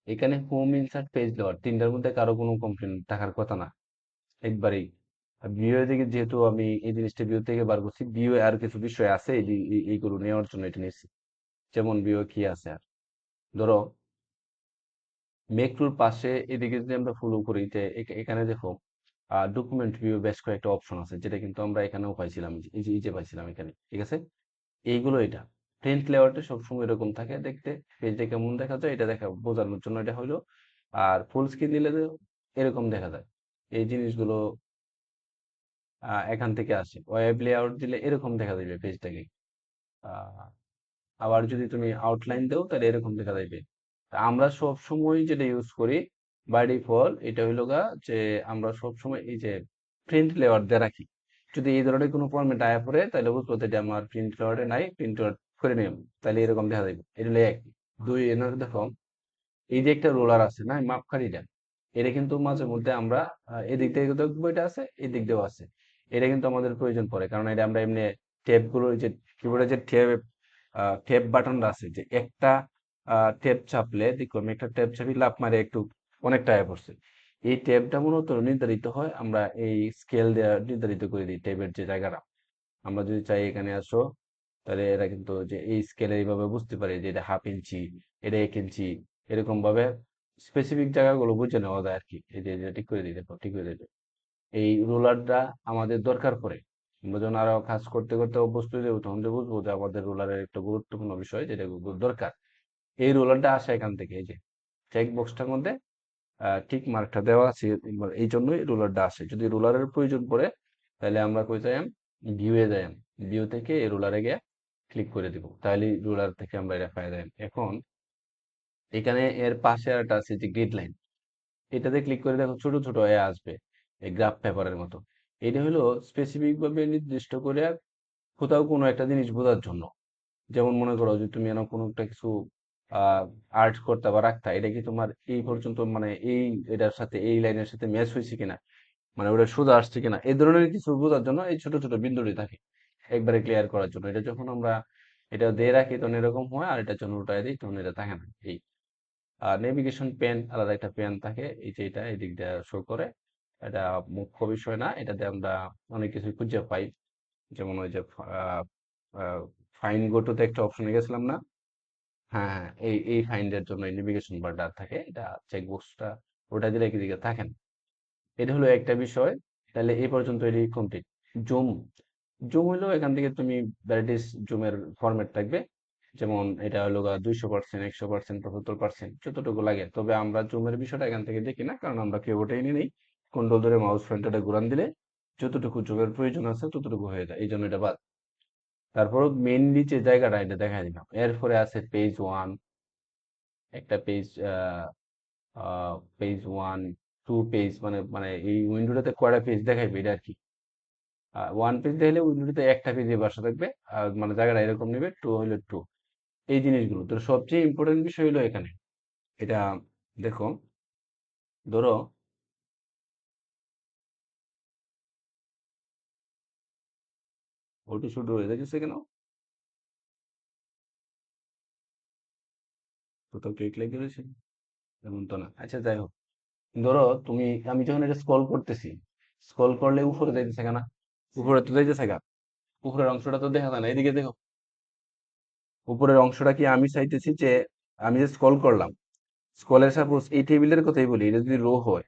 এখানে home, insert, page lower তিনটার মধ্যে কারো কোনো কমপ্লেন থাকার কথা না একবারেই। ভিউ থেকে যেহেতু আমি এই জিনিসটা ভিউ থেকে বার করছি, ভিউ আর কিছু বিষয় আছে এইগুলো নেওয়ার জন্য এটা নিয়েছি। যেমন ভিউ কি আছে আর ধরো মেক টুর পাশে এদিকে যদি আমরা ফলো করি যে এখানে দেখো ডকুমেন্ট ভিউ বেশ কয়েকটা অপশন আছে, যেটা কিন্তু আমরা এখানেও পাইছিলাম, এই যে পাইছিলাম এখানে, ঠিক আছে। এইগুলো এটা প্রিন্ট লেআউটে সবসময় এরকম থাকে দেখতে, পেজটা কেমন দেখা যায় এটা দেখা বোঝানোর জন্য এটা হইলো। আর ফুল স্ক্রিন দিলে তো এরকম দেখা যায়। এই জিনিসগুলো এখান থেকে আসে। ওয়েব লেআউট দিলে এরকম দেখা যাবে পেজটাকে। আহ, আবার যদি তুমি আউটলাইন দাও তাহলে এরকম দেখা যাবে। তা আমরা সব সময় যেটা ইউজ করি বাই ডিফল্ট এটা হইলো গা যে আমরা সব সময় এই যে প্রিন্ট লেআউট দিয়ে রাখি। যদি এই ধরনের কোনো ফরম্যাট আয়া পড়ে তাহলে বুঝবো যে এটা আমার প্রিন্ট লেআউটে নাই, প্রিন্ট লেআউট করে নিলাম, তাহলে এরকম দেখা যাবে। এটা হলো এক। দুই, এনার দেখো এই যে একটা রোলার আছে না মাপকাঠিটা, এটা কিন্তু মাঝে মধ্যে আমরা এদিক থেকে দেখবো এটা আছে, এদিক দিয়েও আছে। এটা কিন্তু আমাদের প্রয়োজন পড়ে, কারণ এটা আমরা এমনি ট্যাব গুলো যে কিবোর্ডে যে ট্যাব বাটনটা আছে, যে একটা ট্যাব চাপলে দেখো আমি একটা ট্যাব চাপি লাফ মারে একটু অনেকটা আয় পড়ছে। এই ট্যাবটা মূলত নির্ধারিত হয়, আমরা এই স্কেল দেওয়া নির্ধারিত করে দিই ট্যাবের যে জায়গাটা। আমরা যদি চাই এখানে আসো, তাহলে এরা কিন্তু যে এই স্কেলে এইভাবে বুঝতে পারে যে এটা 1/2 ইঞ্চি, এটা 1 ইঞ্চি, এরকম ভাবে স্পেসিফিক জায়গাগুলো বুঝে নেওয়া যায় আর কি। এই যে যে ঠিক করে দিই, দেখো ঠিক করে দিই। এই রোলারটা আমাদের দরকার পড়ে, আমরা যখন আরো কাজ করতে করতে অভ্যস্ত হয়ে যাবো তখন তো বুঝবো যে আমাদের রোলারের একটা গুরুত্বপূর্ণ বিষয় যেটা দরকার। এই রোলারটা আসে এখান থেকে, এই যে চেক বক্সটার মধ্যে ঠিক মার্কটা দেওয়া আছে, এই জন্যই রোলারটা আসে। যদি রোলারের প্রয়োজন পড়ে তাহলে আমরা কই যাই, ভিউয়ে যাই, ভিউ থেকে এই রোলারে গিয়ে ক্লিক করে দিব, তাহলে রুলার থেকে আমরা এটা পাই যাই। এখন এখানে এর পাশে একটা আছে যে গ্রিড লাইন, এটাতে ক্লিক করে দেখো ছোট ছোট হয়ে আসবে এই গ্রাফ পেপারের মতো। এটা হলো স্পেসিফিক ভাবে নির্দিষ্ট করে কোথাও কোনো একটা জিনিস বোঝার জন্য। যেমন মনে করো যে তুমি এমন কোনো একটা কিছু আহ আর্ট করতে বা রাখতা, এটা কি তোমার এই পর্যন্ত মানে এই এটার সাথে এই লাইনের সাথে ম্যাচ হয়েছে কিনা, মানে ওটা সোজা আসছে কিনা, এই ধরনের কিছু বোঝার জন্য এই ছোট ছোট বিন্দুটি থাকে একবারে ক্লিয়ার করার জন্য। এটা যখন আমরা এটা দিয়ে রাখি তখন এরকম হয়, আর এটা যখন উল্টায় দিই তখন এটা থাকে না। এই আর নেভিগেশন পেন, আলাদা একটা পেন থাকে, এই যে এটা এই দিক দিয়ে শো করে। এটা মুখ্য বিষয় না, এটাতে আমরা অনেক কিছু খুঁজে পাই। যেমন ওই যে ফাইন গোটোতে একটা অপশনে গেছিলাম না, হ্যাঁ হ্যাঁ, এই ফাইন্ডের জন্য নেভিগেশন বারটা থাকে, এটা চেকবক্সটা ওটা দিলে কি দিকে থাকে না। এটা হলো একটা বিষয়। তাহলে এই পর্যন্ত এটি কমপ্লিট। জুম, জুম হলো এখান থেকে তুমি ভ্যারাইটিস জুমের ফরম্যাট থাকবে। যেমন এটা হলো 200%, 100%, 75%, যতটুকু লাগে। তবে আমরা জুমের বিষয়টা এখান থেকে দেখি না, কারণ আমরা কিবোর্ডে নিয়ে নেই, কন্ট্রোল ধরে মাউস পয়েন্টারটা ঘুরান দিলে যতটুকু জুমের প্রয়োজন আছে ততটুকু হয়ে যায়, এই জন্য এটা বাদ। তারপর মেইনলি যে জায়গাটা এটা দেখা দিলাম, এরপরে আছে পেজ ওয়ান, একটা page, page one, two page, মানে মানে এই উইন্ডোটাতে কয়টা পেজ দেখাইবে এটা আর কি। ওয়ান পেজ দেখলে উইন্ডোতে একটা পেজে বসা থাকবে, আর মানে জায়গাটা এরকম নেবে, টু হইলে টু। এই জিনিসগুলো তো সবচেয়ে ইম্পর্টেন্ট বিষয় হলো এখানে। এটা দেখো, ধরো ওটু শুধু হয়ে যাচ্ছে কেন, কোথাও ক্লিক লেগে রয়েছে, এমন তো না। আচ্ছা যাই হোক, ধরো তুমি, আমি যখন এটা স্ক্রল করতেছি, স্ক্রল করলে উপরে যাইতেছে কেন, উপরে তো যাইতেছে গা, উপরের অংশটা তো দেখা যায় না। এদিকে দেখো, উপরের অংশটা কি আমি চাইতেছি যে আমি যে স্ক্রল করলাম, স্ক্রলের সাপোজ এই টেবিলের কথাই বলি, এটা যদি রো হয়,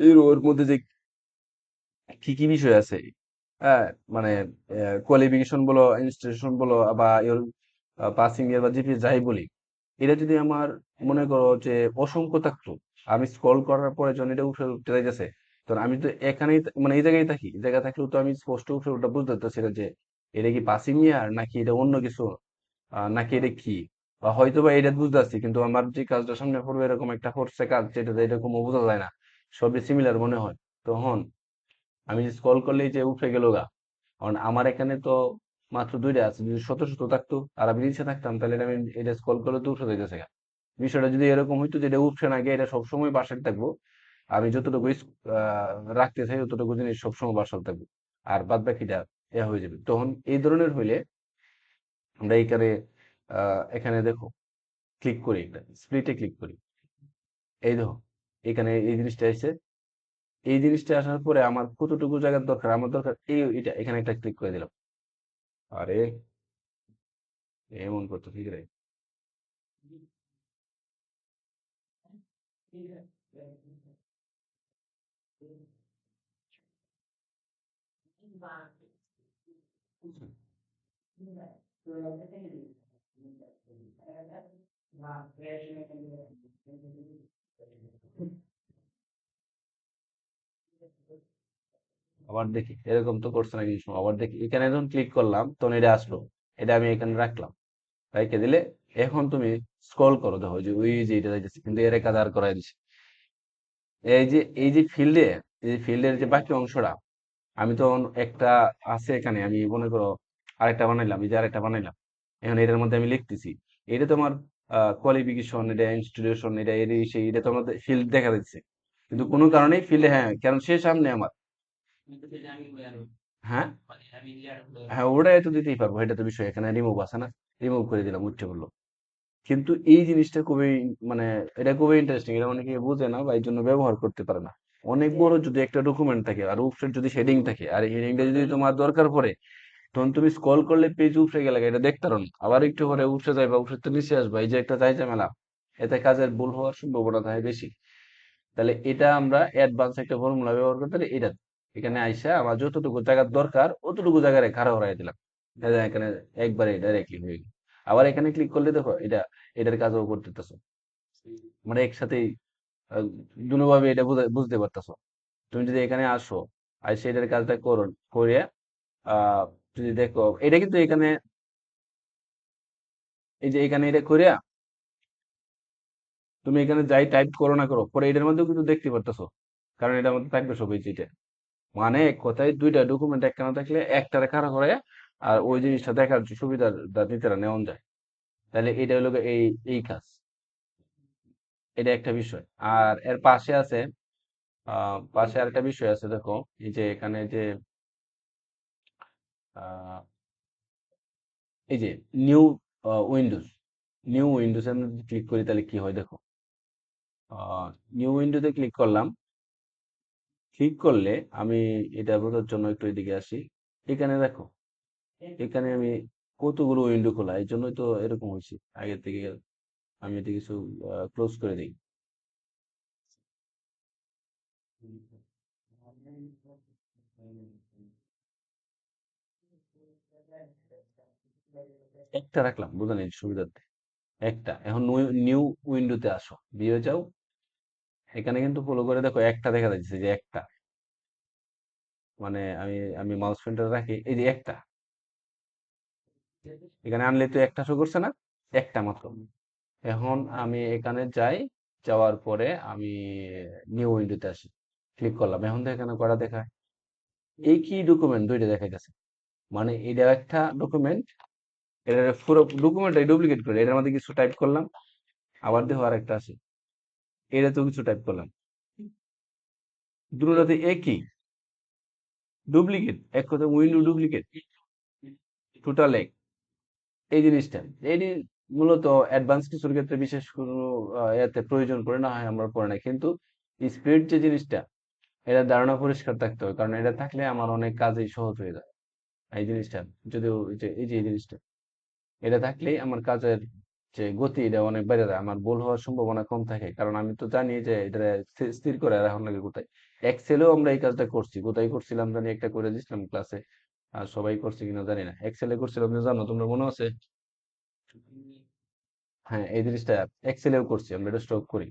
এই রো এর মধ্যে যে কি কি বিষয় আছে, হ্যাঁ, মানে কোয়ালিফিকেশন বলো, ইনস্টিটিউশন বলো, বা পাসিং ইয়ার বা জিপিএ যাই বলি, এটা যদি আমার মনে করো যে অসংখ্য থাকতো, আমি স্ক্রল করার পরে যখন এটা উপরে উঠতে যাইতেছে, তখন আমি তো এখানেই মানে এই জায়গায় থাকি, এই জায়গায় থাকলেও তো আমি স্পষ্ট উপরে ওটা বুঝতে পারতেছি না যে এটা কি পাসিং ইয়ার নাকি এটা অন্য কিছু, নাকি এটা কি, বা হয়তো বা এটা বুঝতে পারছি কিন্তু আমার যে কাজটা সামনে পড়বে এরকম একটা করছে কাজ যেটা এরকম বোঝা যায় না, সবই সিমিলার মনে হয়। তখন আমি স্ক্রল করলেই যে উঠে গেল গা, কারণ আমার এখানে তো মাত্র দুইটা আছে, যদি শত শত থাকতো আর আমি নিচে থাকতাম তাহলে আমি এটা স্ক্রল করলে তো উঠে যাইতেছে গা। বিষয়টা যদি এরকম হইতো যে এটা উঠছে না গিয়ে এটা সবসময় বাসায় থাকবো, আমি যতটুকু রাখতে চাই ততটুকু জিনিস সবসময় বাসায় থাকবো, আর বাদ বাকিটা হয়ে যাবে। তখন এই ধরনের হইলে আমরা এইখানে এখানে দেখো ক্লিক করি, একটা স্প্লিটে ক্লিক করি, এই দেখো, এখানে এই জিনিসটা এসে, এই জিনিসটা আসার পরে আমার কতটুকু জায়গার দরকার, আমার দরকার এই এটা, এখানে একটা ক্লিক করে দিলাম। আরে এমন করতো ঠিক রে। আবার দেখি এরকম তো করছে না কিছু সময়। আবার দেখি এখানে যখন ক্লিক করলাম তখন এটা আসলো, এটা আমি এখানে রাখলাম, রেখে দিলে এখন তুমি স্ক্রল করো, দেখো যে ওই যে এটা যাইতেছে, কিন্তু এর কাজ আর করাই দিছে। এই যে ফিল্ডে, এই যে ফিল্ডের যে বাকি অংশটা, আমি তো একটা আছে এখানে, আমি মনে করো আরেকটা বানাইলাম, এই যে আরেকটা বানাইলাম, এখন এটার মধ্যে আমি লিখতেছি, এটা তোমার কোয়ালিফিকেশন, এটা ইনস্টিটিউশন, এটা এর এই সেই, এটা তোমার ফিল্ড দেখা যাচ্ছে, কিন্তু কোনো কারণেই ফিল্ডে, হ্যাঁ কারণ সে সামনে আমার। হ্যাঁ, হ্যাঁ ওটাই তো দিতেই পারবো, এটা তো বিষয়, এখানে রিমুভ আছে না, রিমুভ করে দিলাম, উঠে বললো। কিন্তু এই জিনিসটা খুবই, মানে এটা খুবই ইন্টারেস্টিং, এটা অনেকে বোঝে না বা এই জন্য ব্যবহার করতে পারে না। অনেক বড় যদি একটা ডকুমেন্ট থাকে আর উপরে যদি হেডিং থাকে, আর হেডিংটা যদি তোমার দরকার পড়ে, তখন তুমি স্ক্রল করলে পেজ উপরে গেলে এটা দেখতে পারো না। আবার একটু পরে উপরে যাইবা, উপরে তো নিচে আসবা, এই যে একটা যাই ঝামেলা, এতে কাজের ভুল হওয়ার সম্ভাবনা থাকে বেশি। তাহলে এটা আমরা অ্যাডভান্স একটা ফর্মুলা ব্যবহার করতে পারি, এটা এখানে আইসা আমার যতটুকু জায়গার দরকার অতটুকু জায়গায় খাড়া হরাই দিলাম, এই যে এখানে একবারে ডাইরেক্টলি হয়ে গেল। আবার এখানে ক্লিক করলে দেখো এটা, এটার কাজও করতেছো, মানে একসাথেই আহ, দুভাবে এটা বুঝতে পারতেছো। তুমি যদি এখানে আসো, আর সেটার কাজটা করো, করে আহ যদি দেখো এটা কিন্তু এখানে, এই যে এখানে এটা করে তুমি এখানে যাই টাইপ করো না করো, পরে এটার মধ্যেও কিন্তু দেখতে পারতেছো, কারণ এটার মধ্যে থাকবে সব এই যেটা। মানে এক কথায় দুইটা ডকুমেন্ট একখানে থাকলে একটা খাড়া করে, আর ওই জিনিসটা দেখার যে সুবিধাটা নিজেরা নেওয়া যায়। তাহলে এটা হলো গিয়ে এই কাজ, এটা একটা বিষয়। আর এর পাশে আছে, পাশে আরেকটা বিষয় আছে, দেখো এই যে এখানে যে আহ, এই যে নিউ উইন্ডোজ, নিউ উইন্ডোজ আমি যদি ক্লিক করি তাহলে কি হয় দেখো, নিউ উইন্ডোতে ক্লিক করলাম, ক্লিক করলে আমি এটা বোঝার জন্য একটু এদিকে আসি। এখানে দেখো, এখানে আমি কতগুলো উইন্ডো খোলা, এই জন্যই তো এরকম হয়েছে আগের থেকে। আমি এটি কিছু ক্লোজ করে দিই। একটা রাখলাম বুঝলেন এই সুবিধার্থে, একটা। এখন নিউ উইন্ডোতে আসো, দিয়ে যাও, এখানে কিন্তু ফলো করে দেখো একটা দেখা যাচ্ছে যে একটা, মানে আমি মাউস পয়েন্টার রাখি, এই যে একটা, এখানে আনলে তো একটা শো করছে না, একটা মাত্র। এখন আমি এখানে যাই, যাওয়ার পরে আমি নিউ উইন্ডোতে আসি, ক্লিক করলাম, এখন তো এখানে কটা দেখায়, এই কি ডকুমেন্ট দুইটা দেখা গেছে, মানে এটা একটা ডকুমেন্ট, এটা পুরো ডকুমেন্টটাই ডুপ্লিকেট করে এটার মধ্যে কিছু টাইপ করলাম, আবার দেখো আরেকটা আছে, এটা তো কিছু টাইপ করলাম, দুটোতে একই, ডুপ্লিকেট, এক কথা উইন্ডো ডুপ্লিকেট, টোটাল এক। এই জিনিসটা, এটি মূলত অ্যাডভান্স কিছুর ক্ষেত্রে বিশেষ কোনো এতে প্রয়োজন পড়ে না, হয় আমরা পড়ে না, কিন্তু স্পিড যে জিনিসটা, এটা ধারণা পরিষ্কার থাকতে হবে, কারণ এটা থাকলে আমার অনেক কাজই সহজ হয়ে যায়। এই জিনিসটা, যদিও এই যে এই জিনিসটা, এটা থাকলেই আমার কাজের যে গতি এটা অনেক বেড়ে যায়, আমার ভুল হওয়ার সম্ভাবনা কম থাকে, কারণ আমি তো জানি যে এটা স্থির করে রাখার লাগে কোথায়। এক্সেলেও আমরা এই কাজটা করছি, কোথায় করছিলাম জানি, একটা করে দিছিলাম ক্লাসে, আর সবাই করছে কিনা জানি না, এক্সেলে করছিলাম না, জানো তোমরা, মনে আছে? হ্যাঁ এই জিনিসটা এক্সেলেও করছি, আমরা এটা স্টক করি।